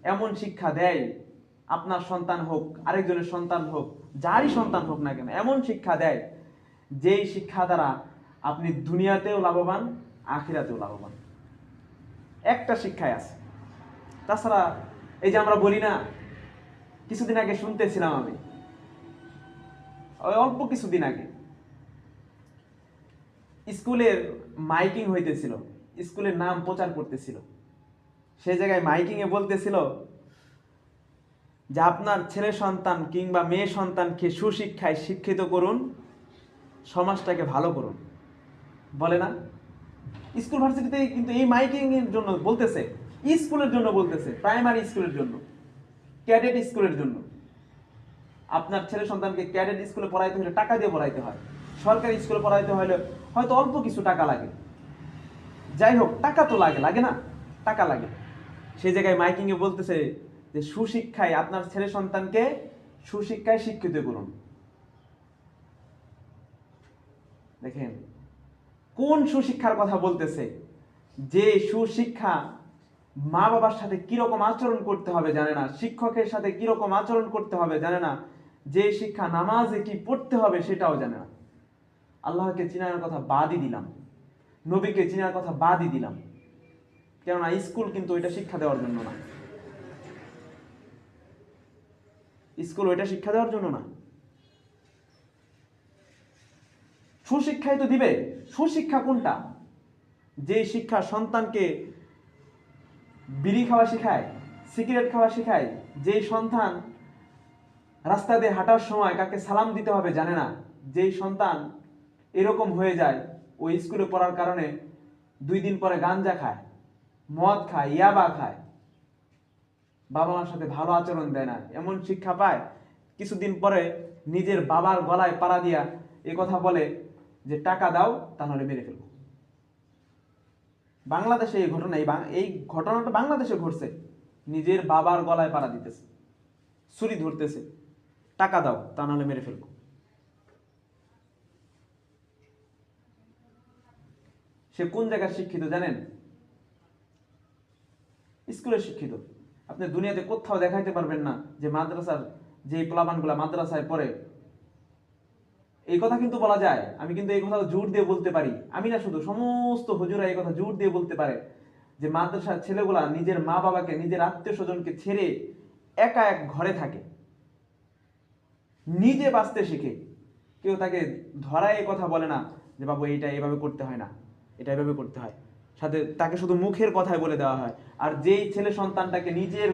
এমন শিক্ষা দেয়, আপনার সন্তান হোক, আরেকজনের সন্তান হোক, যারই সন্তান হোক না কেন, এমন শিক্ষা দেয় যেই শিক্ষা দ্বারা আপনি দুনিয়াতেও লাভবান, আখিরাতেও লাভবান। একটা শিক্ষায় আছে। তাছাড়া এই যে আমরা বলি না, কিছুদিন আগে শুনতেছিলাম আমি, ওই অল্প কিছুদিন আগে স্কুলের মাইকিং হইতেছিল, স্কুলের নাম প্রচার করতেছিল। সেই জায়গায় মাইকিং এ বলতেছিল যে আপনার ছেলে সন্তান কিংবা মেয়ে সন্তানকে সুশিক্ষায় শিক্ষিত করুন, সমাজটাকে ভালো করুন। বলে না, স্কুল ভার্সিটিতে কিন্তু এই মাইকিং এর জন্য বলতেছে, স্কুলের জন্য বলতেছে, প্রাইমারি স্কুলের জন্য, ক্যাডেট স্কুলের জন্য। আপনার ছেলে সন্তানকে ক্যাডেট স্কুলে পড়াইতে হলে টাকা দিয়ে পড়াইতে হয়, সরকারি স্কুলে পড়াইতে হলে হয়তো অল্প কিছু টাকা লাগে। যাই হোক, টাকা তো লাগে, লাগে না? টাকা লাগে। সেই জায়গায় মাইকিং এ বলতেছে যে সুশিক্ষায় আপনার ছেলে সন্তানকে সুশিক্ষায় শিক্ষিত করুন। দেখেন কোন সুশিক্ষার কথা বলতেছে, যে সুশিক্ষা মা বাবার সাথে কিরকম আচরণ করতে হবে জানে না, শিক্ষকের সাথে কিরকম আচরণ করতে হবে জানে না, যে শিক্ষা নামাজে কি পড়তে হবে সেটাও জানে না। আল্লাহকে চিনার কথা বাদই দিলাম, নবীকে চিনার কথা বাদই দিলাম, কেননা স্কুল কিন্তু ওইটা শিক্ষা দেওয়ার জন্য না। স্কুল ওইটা শিক্ষা দেওয়ার জন্য না। সুশিক্ষাই তো দিবে। সুশিক্ষা কোনটা? যে শিক্ষা সন্তানকে বিড়ি খাওয়া শেখায়, সিগারেট খাওয়া শেখায়, যেই সন্তান রাস্তা দিয়ে হাঁটার সময় কাকে সালাম দিতে হবে জানে না, যেই সন্তান এরকম হয়ে যায় ওই স্কুলে পড়ার কারণে 2 দিন পরে গাঞ্জা খায়, মদ খায়, ইয়াবা খায়, বাবা মার সাথে ভালো আচরণ দেয় না, এমন শিক্ষা পায়, কিছুদিন পরে নিজের বাবার গলায় পাড়া দিয়া এ কথা বলে যে টাকা দাও তা নাহলে মেরে ফেলবো। বাংলাদেশে এই ঘটনা, এই ঘটনাটা বাংলাদেশে ঘটছে। নিজের বাবার গলায় পাড়া দিতেছে, ছুরি ধরতেছে, টাকা দাও তা নাহলে মেরে ফেলবো। সে কোন জায়গায় শিক্ষিত জানেন? স্কুলে শিক্ষিত। আপনি দুনিয়াতে কোথাও দেখাইতে পারবেন না যে মাদ্রাসার যে পোলাপানগুলা মাদ্রাসায় পড়ে। এই কথা কিন্তু বলা যায়, আমি কিন্তু এই কথা জোর দিয়ে বলতে পারি, আমি না শুধু, সমস্ত হুজুরা এই কথা জোর দিয়ে বলতে পারে যে মাদ্রাসার ছেলেগুলা নিজের মা বাবাকে, নিজের আত্মীয় স্বজনকে ছেড়ে একা এক ঘরে থাকে, নিজে বাঁচতে শিখে। কেউ তাকে ধরায় এই কথা বলে না যে বাবু এইটা এইভাবে করতে হয় না, এটা এইভাবে করতে হয়, সাথে তাকে শুধু মুখের কথায় বলে দেওয়া হয়। আর যেই ছেলে সন্তানটাকে নিজের